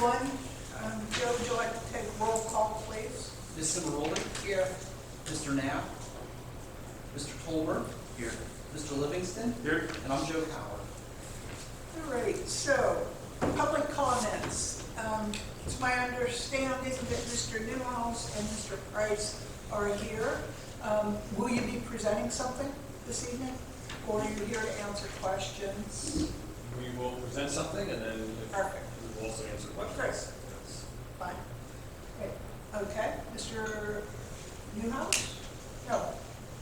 one. Joe, would you like to take roll call, please? Ms. Cimaroli? Here. Mr. Knapp? Mr. Tolbert? Here. Mr. Livingston? Here. And I'm Joe Coward. All right, so, public comments. It's my understanding that Mr. Newhouse and Mr. Price are here. Will you be presenting something this evening? Or are you here to answer questions? We will present something and then Perfect. we will also answer questions. Great. Yes. Fine. Great. Okay, Mr. Newhouse? No,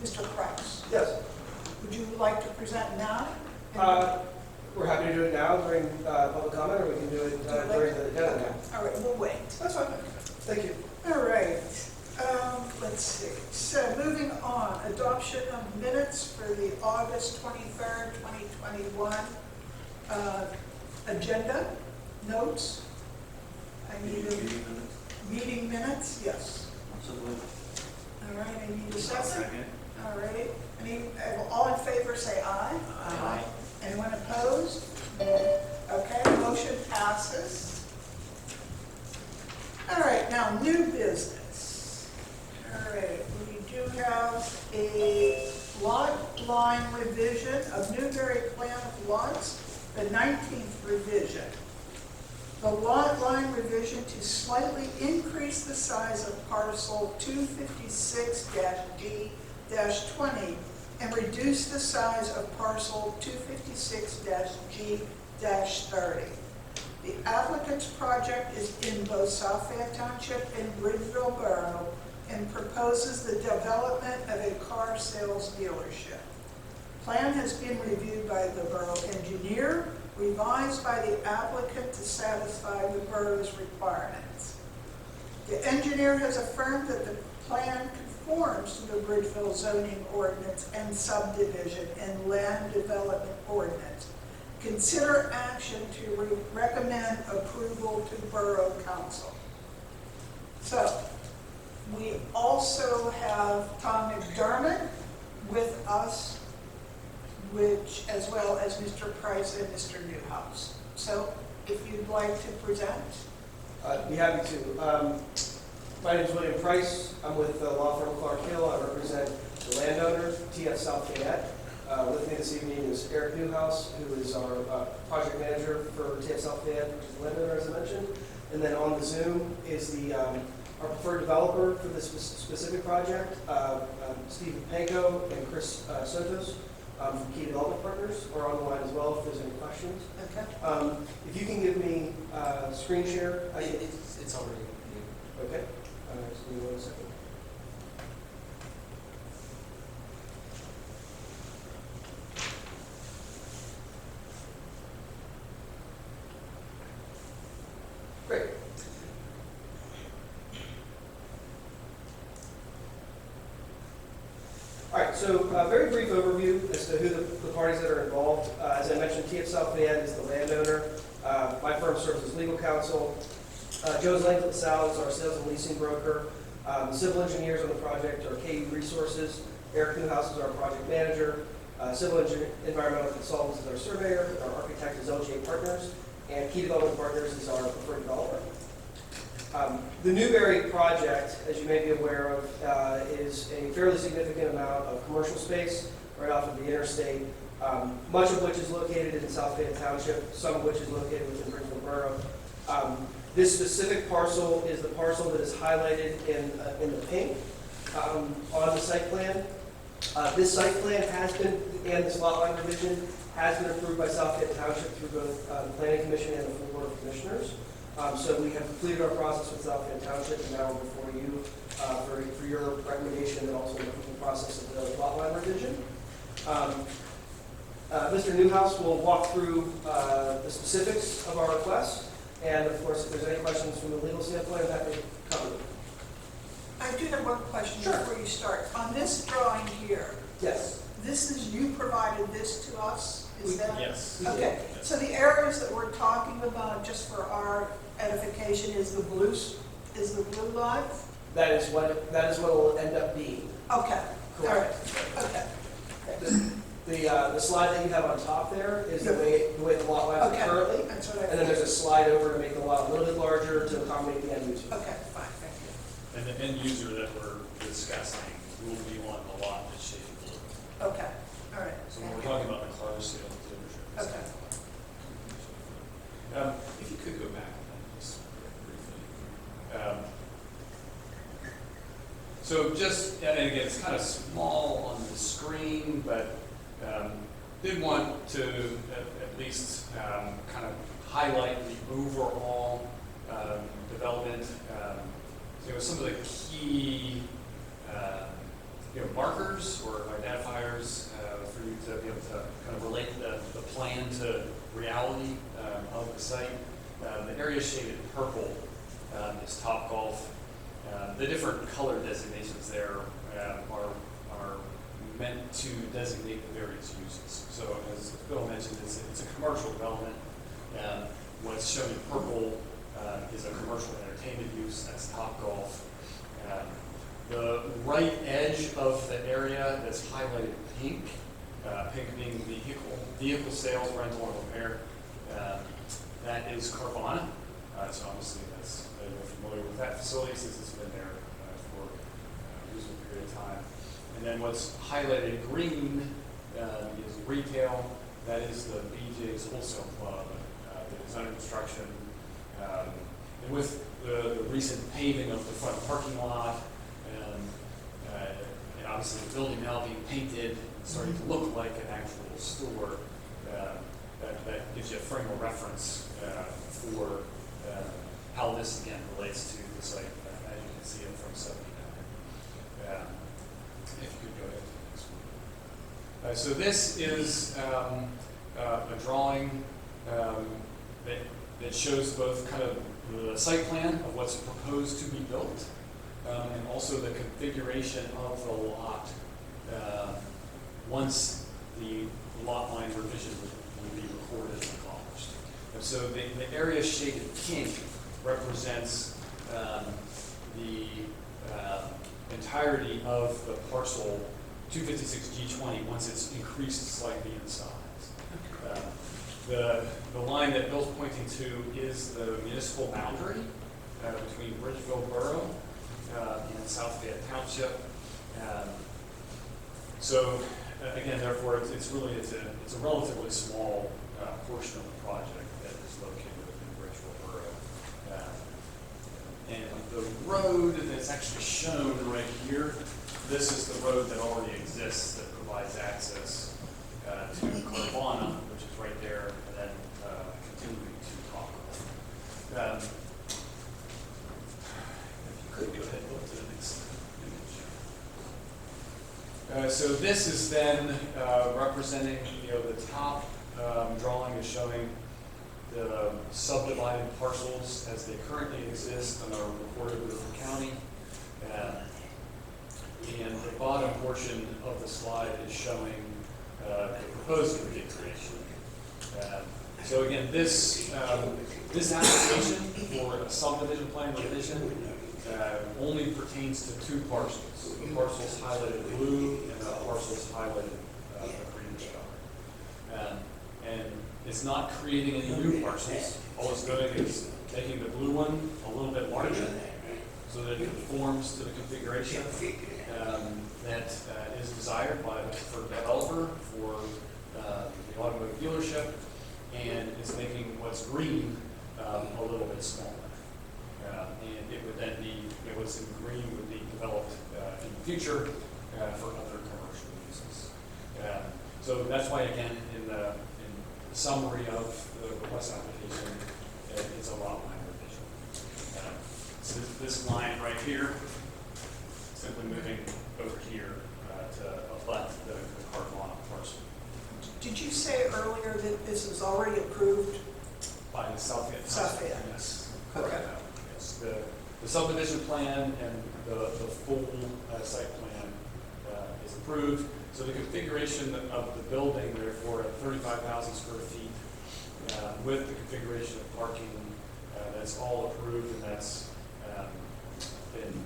Mr. Price. Yes, Would you like to present now? we're happy to do it now during public comment, or we can do it during the agenda Okay. now. All right, we'll wait. That's fine. Thank you. All right, let's see. So moving on, adoption of minutes for the August 23rd, 2021 agenda, notes. I need a meeting minutes, yes. All right, I need a second. All right, all in favor say aye. Aye. Anyone opposed? Okay, motion passes. All right, now new business. All right, we do have a lot line revision of Newberry Plan of Lots, the 19th revision. The lot line revision to slightly increase the size of parcel 256-D-20 and reduce the size of parcel 256-G-30. The applicant's project is in both South Fayette Township and Bridgeville Borough and proposes the development of a car sales dealership. Plan has been reviewed by the borough engineer, revised by the applicant to satisfy the borough's requirements. The engineer has affirmed that the plan conforms to the Bridgeville zoning ordinance and subdivision and land development ordinance. Consider action to recommend approval to Borough Council. So, we also have Tom McDermott with us, which, as well as Mr. Price and Mr. Newhouse. So, if you'd like to present. I'd be happy to. My name is William Price. I'm with the law firm Clark Hill. I represent the landowner, TF South Fayette. With me this evening is Eric Newhouse, who is our project manager for TF South Fayette, which is the landowner, as I mentioned. And then on the Zoom is our preferred developer for this specific project, Steve Panko and Chris Sotos from Key Development Partners are on the line as well if there's any questions. Okay. If you can give me screen share. It's already. Okay. Just give me 1 second. Great. All right, so very brief overview as to who the parties that are involved. As I mentioned, TF South Fayette is the landowner. My firm serves as legal counsel. Joe's Langlet LaSalle is our sales and leasing broker. Civil engineers on the project are KU Resources. Eric Newhouse is our project manager. Civil environmental consultants is our surveyor. Our architect is LGA Partners. And Key Development Partners is our preferred developer. The Newberry project, as you may be aware of, is a fairly significant amount of commercial space right off of the interstate, much of which is located in South Fayette Township, some of which is located within Bridgeville Borough. This specific parcel is the parcel that is highlighted in the pink on the site plan. This site plan has been, and this lot line revision has been approved by South Fayette Township through both the Planning Commission and the full Board of Commissioners. So we have completed our process with South Fayette Township, and now we're before you for your recommendation and also the process of the lot line revision. Mr. Newhouse will walk through the specifics of our request. And of course, if there's any questions from the legal standpoint, I'm happy to cover them. I do have one question Sure. before you start. On this drawing here, Yes. this is, you provided this to us, is that? Yes. Okay, so the areas that we're talking about, just for our edification, is the blue line? That is what it will end up being. Okay, all right, okay. The slide that you have on top there is the way the lot lines are Okay. currently. That's what I And then there's a slide over to make the lot a little bit larger to accommodate the end user. Okay, fine, thank you. And the end user that we're discussing will be on the lot that's shaded blue. Okay, all right. So when thank we're you. talking about the car sales dealership. it's Okay. If you could go back, just briefly. So just, and again, it's kind of small on the screen, but did want to at least kind of highlight the overall development. Some of the key markers or identifiers for you to be able to kind of relate the plan to reality of the site. The area shaded purple is Topgolf. The different color designations there are meant to designate the various uses. So as Bill mentioned, it's a commercial development. What's shown in purple is a commercial entertainment use, that's Topgolf. The right edge of the area that's highlighted pink, pink being vehicle sales, rental, and repair, that is Carvana. So obviously you're familiar with that facility since it's been there for a reasonable period of time. And then what's highlighted green is retail. That is the BJ's Wholesale Club that is under construction. And with the recent paving of the front parking lot, and obviously the building now being painted and starting to look like an actual store, that gives you a frame of reference for how this again relates to the site, as you can see it from 79. If you could go ahead to the next one. So this is a drawing that shows both kind of the site plan of what's proposed to be built, and also the configuration of the lot once the lot line revision would be recorded and accomplished. And so the area shaded pink represents the entirety of the parcel 256G20 once it's increased slightly in size. The line that Bill's pointing to is the municipal boundary between Bridgeville Borough and South Fayette Township. So again, therefore, it's a relatively small portion of the project that is located within Bridgeville Borough. And the road that's actually shown right here, this is the road that already exists that provides access to Carvana, which is right there, and then continuing to Topgolf. If you could go ahead and look to the next image. So this is then representing, the top drawing is showing the subdivided parcels as they currently exist and are recorded with the county. And the bottom portion of the slide is showing the proposed configuration. So again, this application for a subdivision plan revision only pertains to two parcels. The parcels highlighted blue and the parcels highlighted greenish color. And it's not creating any new parcels. All it's doing is making the blue one a little bit larger so that it conforms to the configuration that is desired by the developer for the automotive dealership, and it's making what's green a little bit smaller. And it would then be, what's in green would be developed in the future for other commercial uses. So that's why, again, in the summary of the request application, it's a lot line revision. So this line right here, simply moving over here to abut the Carvana parcel. Did you say earlier that this is already approved? By the South Fayette. South Fayette. Yes. Okay. Correct. Yes. The subdivision plan and the full site plan is approved. So the configuration of the building, therefore, at 35,000 square feet, with the configuration of parking, that's all approved, and that's been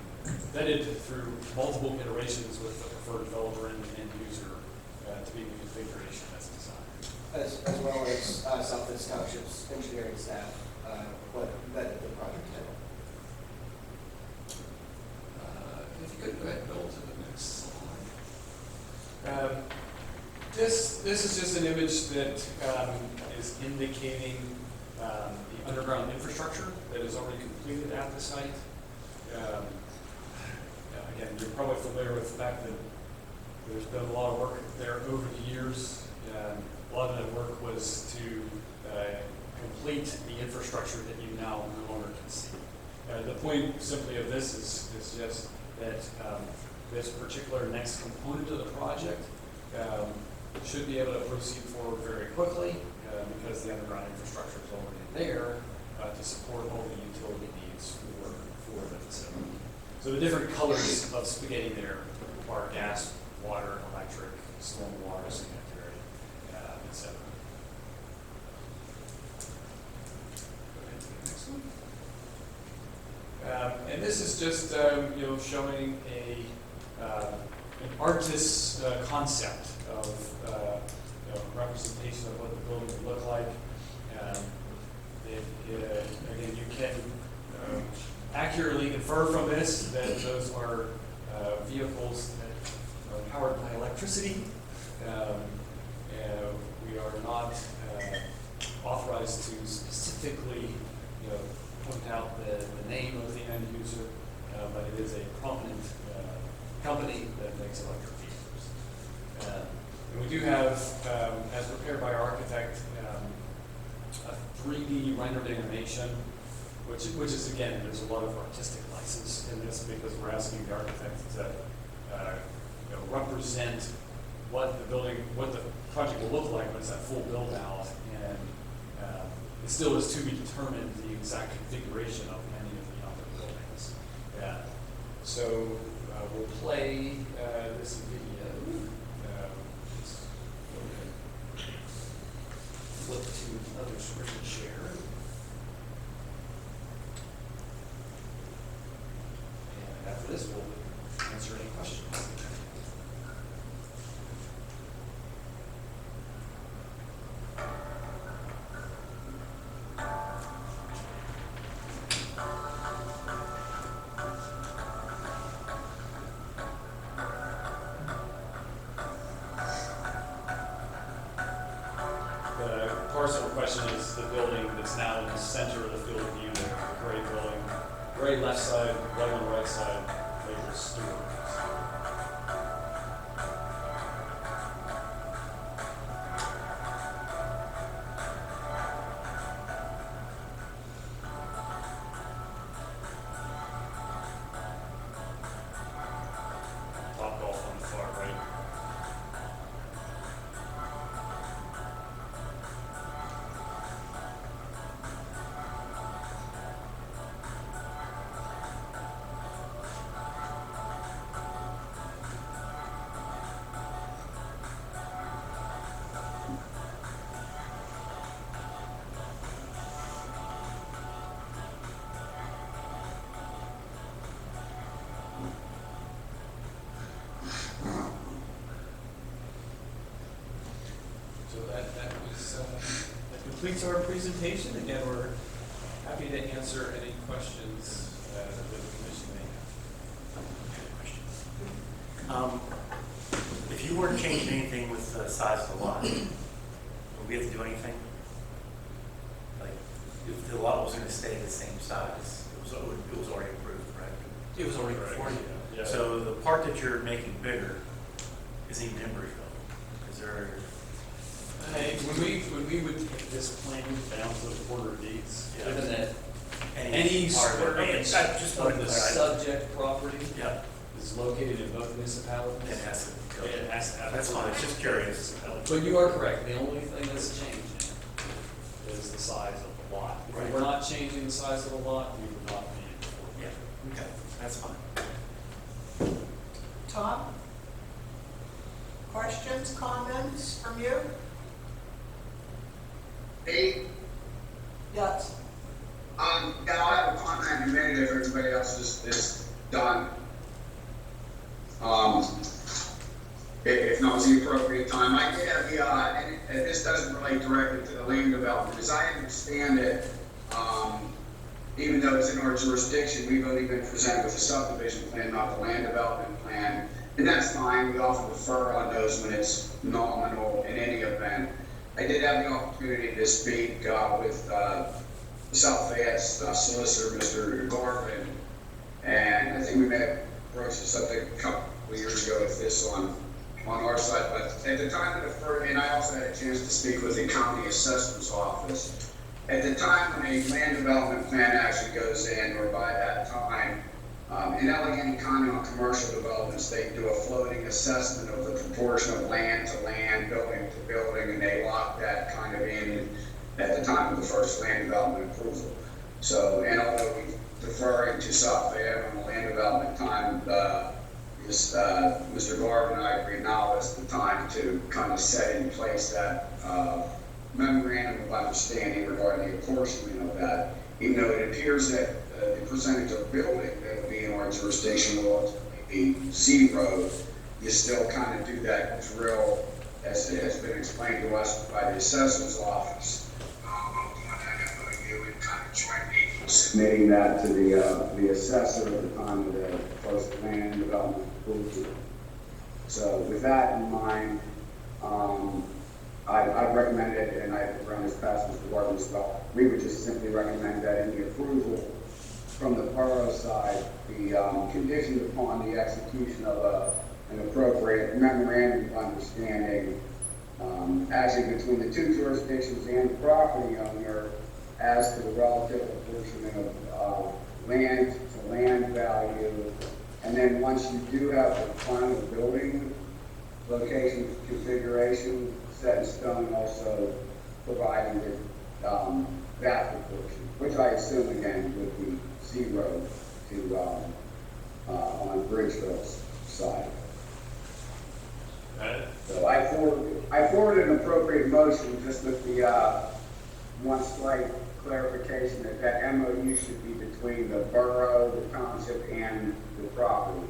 vetted through multiple iterations with the preferred developer and end user to be the configuration that's designed. as well as Southwest Township's engineering staff, what vetted the project out. If you could go ahead and go to the next slide. This is just an image that is indicating the underground infrastructure that is already completed at the site. Again, you're probably familiar with the fact that there's been a lot of work there over the years. A lot of that work was to complete the infrastructure that you now no longer can see. The point simply of this is just that this particular next component of the project should be able to proceed forward very quickly because the underground infrastructure is already there to support all the utility needs for the facility. So the different colors of spaghetti there are gas, water, electric, stormwater, sanitary, etc. Go ahead to the next one. And this is just showing an artist's concept of representation of what the building would look like. Again, you can accurately infer from this that those are vehicles that are powered by electricity. We are not authorized to specifically point out the name of the end user, but it is a prominent company that makes electric vehicles. And we do have, as prepared by our architect, a 3D rendered animation, which is, again, there's a lot of artistic license in this because we're asking the architect to represent what the project will look like when it's at full build out, and it still is to be determined the exact configuration of many of the other buildings. So we'll play this video. Flip to another screen share. And after this, we'll answer any questions. The parcel question is the building that's now in the center of the field of view, the gray building, gray left side, white on the right side, labeled Stewart. Top golf on the far right. So that completes our presentation. Again, we're happy to answer any questions that the commission may have. If you were to change anything with the size of the lot, would we have to do anything? Like, if the lot was going to stay the same size, it was already approved, correct? It was already before you. Yeah. So the part that you're making bigger is even in Bridgeville. Is there? When we would take this plan down to the border of deeds, Yeah. given that any part square of it? inch I just wanted of to the clarify. subject property Yeah, is located in both municipalities. it has to go. It has to have. That's fine, just curious. But you are correct, the only thing that's changing is the size of the lot. If we Right. were not changing the size of the lot, we would not be in for it. Yeah, okay, that's fine. Tom? Questions, comments from you? Hey, Yes. yeah, I'll have a comment in a minute if everybody else is done. if now's the appropriate time. I did have the, and this doesn't relate directly to the land development, as I understand it, even though it's in our jurisdiction, we've only been presented with a subdivision plan, not the land development plan. And that's fine, we often defer on those when it's nominal in any event. I did have the opportunity to speak with South Fayette's solicitor, Mr. Garvin, and I think we may have broached the subject a couple of years ago with this on our side, but at the time of the first, and I also had a chance to speak with the county assessor's office. At the time when a land development plan actually goes in, or by that time, in Allegheny County on commercial developments, they do a floating assessment of the proportion of land to land, building to building, and they lock that kind of in at the time of the first land development approval. So, and although we deferring to South Fayette on the land development time, Mr. Garvin and I agreed now is the time to kind of set in place that memorandum of understanding regarding the apportionment of that, even though it appears that the percentage of building that will be in our jurisdiction will ultimately be zero, you still kind of do that drill, as it has been explained to us by the assessor's office. And kind of jointly submitting that to the assessor at the time of the first land development approval. So with that in mind, I've recommended, and I've run this past Mr. Garvin as well, we would just simply recommend that in the approval from the borough side, be conditioned upon the execution of an appropriate memorandum of understanding, actually between the two jurisdictions and the property owner as to the relative apportionment of land to land value. And then once you do have the final building location configuration set in stone, also providing that proportion, which I assume again would be zero to on Bridgeville's side. So I forwarded an appropriate motion just with the one slight clarification that MOU should be between the borough, the township, and the property.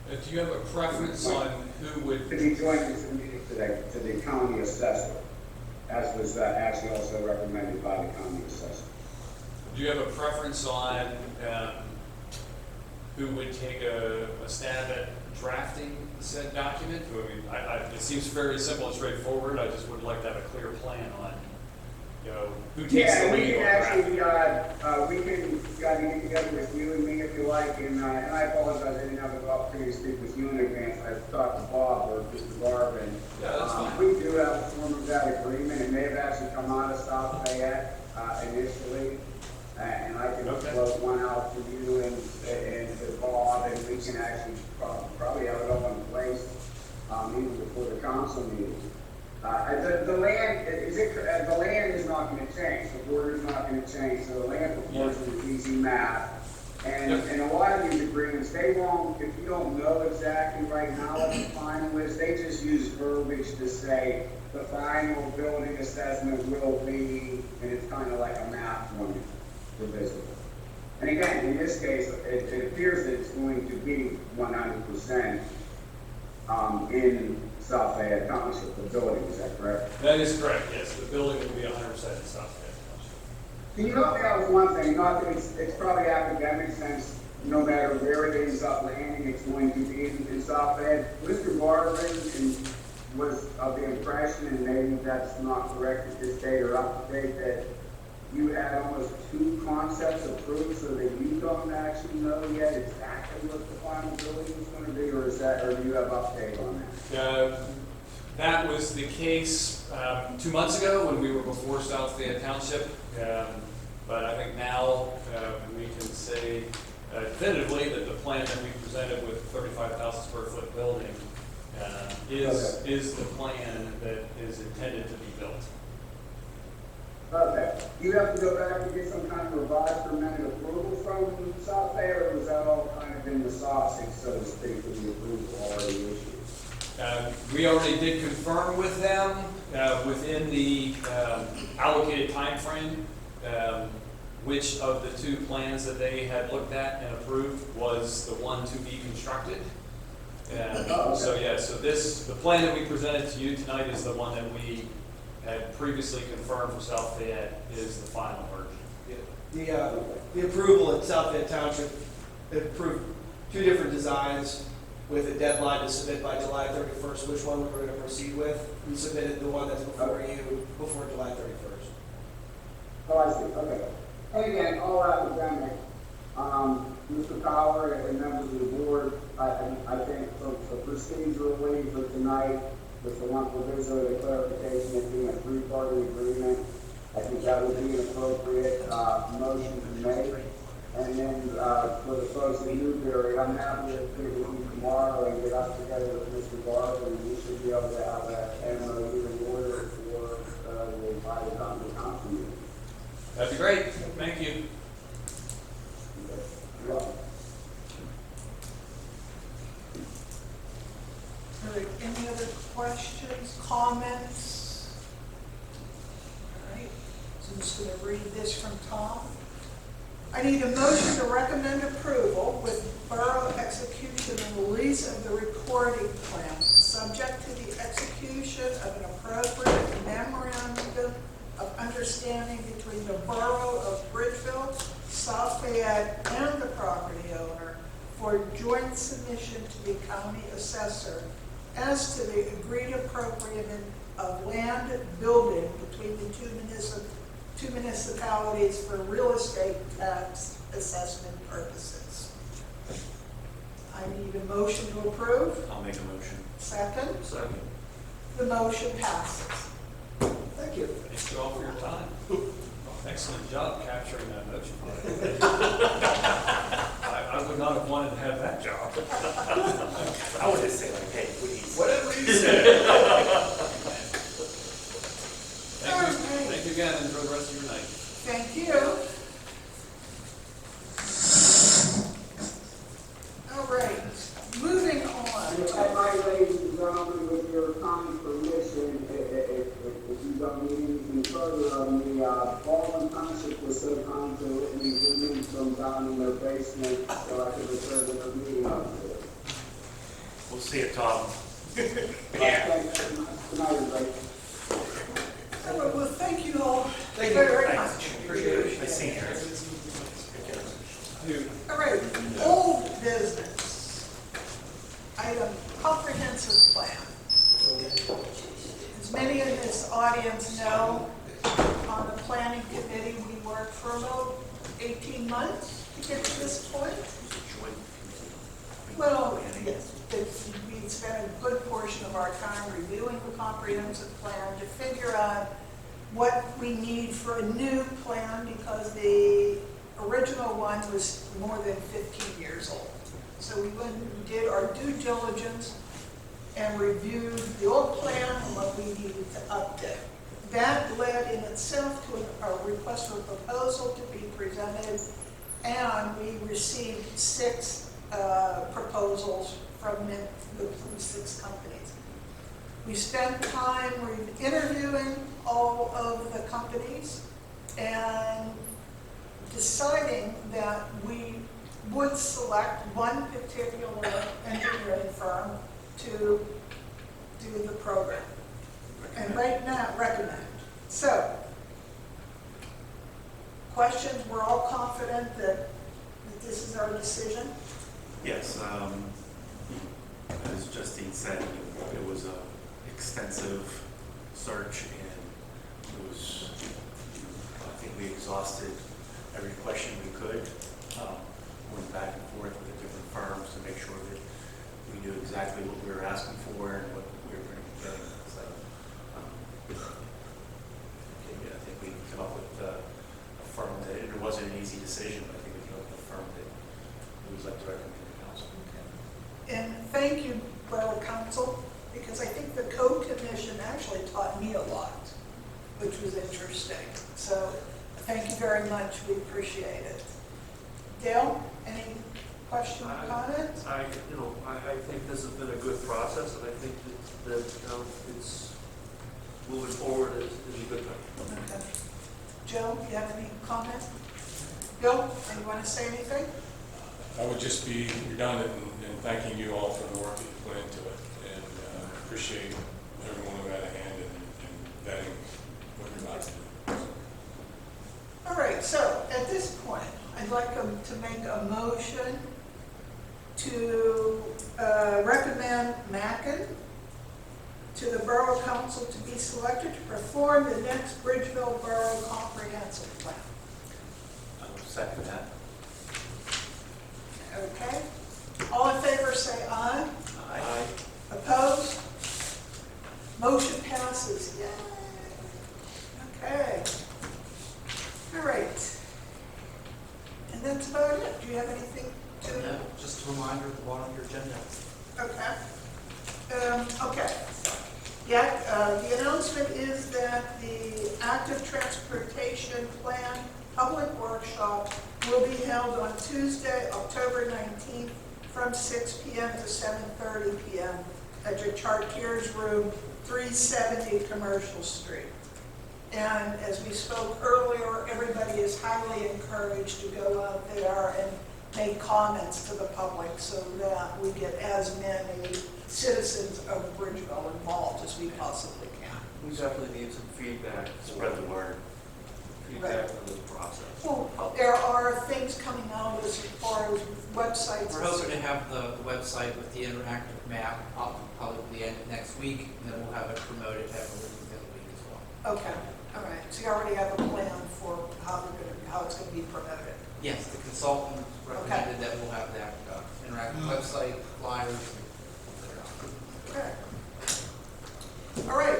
Do you have a preference on who would? To be jointly submitted to the county assessor, as was actually also recommended by the county assessor. Do you have a preference on who would take a stab at drafting said document? It seems very simple and straightforward. I just would like to have a clear plan on, who takes the lead on drafting. We can get together with you and me if you like, and I apologize, I didn't have the opportunity to speak with you in advance. I talked to Bob or Mr. Garvin. Yeah, that's fine. We do have a form of that agreement. It may have actually come out of South Fayette initially, and I can float one out to you and to Bob, and we can actually probably have it all in place even before the council meeting. The land is not going to change. The border is not going to change. So the land proportion is easy math. And a lot of these agreements, they won't, if you don't know exactly right now what the final is, they just use verbiage to say the final building assessment will be, and it's kind of like a math formula for visible. And again, in this case, it appears that it's going to be 100% in South Fayette Township, the building, is that correct? That is correct, yes. The building will be 100% in South Fayette Township. Can you help me out with one thing? Not that it's probably academic sense, no matter where it ends up landing, it's going to be in South Fayette. Mr. Garvin was of the impression, and maybe that's not correct at this date or up to date, that you had almost two concepts approved so that you don't actually know yet exactly what the final building is going to be, or do you have update on that? That was the case 2 months ago when we were before South Fayette Township. But I think now we can say definitively that the plan that we presented with the 35,000 square foot building is the plan that is intended to be built. Okay. Do you have to go back and get some kind of revised or amended approval from South Fayette, or was that all kind of in the sausage, so to speak, with the approval already issued? We already did confirm with them within the allocated time frame which of the two plans that they had looked at and approved was the one to be constructed. So yeah, so the plan that we presented to you tonight is the one that we had previously confirmed for South Fayette is the final version. The approval at South Bend Township approved 2 different designs with a deadline to submit by July 31st, which one we were going to proceed with. We submitted the one that's before you, before July 31st. Oh, I see, okay. And again, all academic, Mr. Fowler and members of the board, I think for procedurally for tonight, with the one proviso, the clarification of being a 3-party agreement, I think that would be an appropriate, motion to make. And then, for the folks in Newberry, I'm happy to get with you tomorrow and get us together with Mr. Barber, and we should be able to have that MOU in order for, the invited council meeting. That'd be great. Thank you. You're welcome. All right, any other questions, comments? All right, so I'm just going to read this from Tom. I need a motion to recommend approval with borough execution and release of the recording plan, subject to the execution of an appropriate memorandum of understanding between the borough of Bridgeville, South Fayette, and the property owner for joint submission to the county assessor as to the agreed appropriation of land building between the two municipalities for real estate tax assessment purposes. I need a motion to approve. I'll make a motion. Second, Second. the motion passes. Thank you. Thank you all for your time. Excellent job capturing that motion. I would not have wanted to have that job. I would just say like, hey, please. Whatever you say. All right. Thank you again. Enjoy the rest of your night. Thank you. All right, moving on. If I might, ladies and gentlemen, with your kind permission, if you don't need anything further on the, Baldwin Township was so kind to let me zoom in from down in their basement so I could return to the meeting up there. We'll see you, Tom. Thanks. Good night, everybody. All right, well, thank you all Thank you. very much. Appreciate it. I see you. All right, old business. Item comprehensive plan. As many in this audience know, on the planning committee, we worked for about 18 months to get to this point. Well, yes, we spent a good portion of our time reviewing the comprehensive plan to figure out what we need for a new plan because the original one was more than 15 years old. So we went and did our due diligence and reviewed the old plan and what we needed to update. That led in itself to a request for proposal to be presented, and we received 6 proposals from the 6 companies. We spent time interviewing all of the companies and deciding that we would select one particular engineering firm to do the program. And right now, recommend. So, questions, we're all confident that this is our decision? Yes, as Justine said, it was an extensive search and it was, I think we exhausted every question we could. Went back and forth with the different firms to make sure that we knew exactly what we were asking for and what we were going to be getting. So, I think we came up with a firm that, it wasn't an easy decision, but I think we came up with a firm that we would like to recommend to council. And thank you, Borough Council, because I think the code commission actually taught me a lot, which was interesting. So thank you very much. We appreciate it. Dale, any question or comment? I think this has been a good process, and I think that it's moving forward is a good thing. Okay. Joe, you have any comment? Bill, do you want to say anything? I would just be redundant in thanking you all for the work that you put into it, and appreciate everyone who had a hand in vetting what you're about to do. All right, so at this point, I'd like to make a motion to recommend Mackin to the Borough Council to be selected to perform the next Bridgeville Borough Comprehensive Plan. I will second that. Okay? All in favor, say aye. Aye. Opposed? Motion passes. Yay. Okay. All right. And that's about it. Do you have anything to? No, just a reminder at the bottom of your agenda. Okay. Okay. Yeah, the announcement is that the active transportation plan public workshop will be held on Tuesday, October 19th from 6 p.m. to 7:30 p.m. at your Chartiers Room, 370 Commercial Street. And as we spoke earlier, everybody is highly encouraged to go out there and make comments to the public so that we get as many citizens of Bridgeville involved as we possibly can. We definitely need some feedback. Spread the word. Feedback on this process. Well, there are things coming out as far as websites. We're hoping to have the website with the interactive map up probably the end of next week, and then we'll have it promoted heavily within the week as well. Okay, all right. So you already have a plan for how it's going to be promoted. Yes, the consultant recommended that we'll have that interactive website, flyers, and Okay. All right.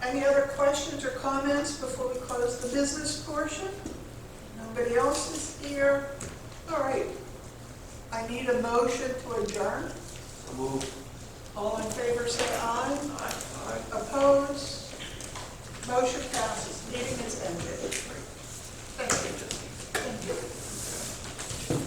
Any other questions or comments before we close the business portion? Nobody else is here. All right. I need a motion to adjourn. Move. All in favor, say aye. Aye. Opposed? Motion passes. Meeting is ended. Thank you.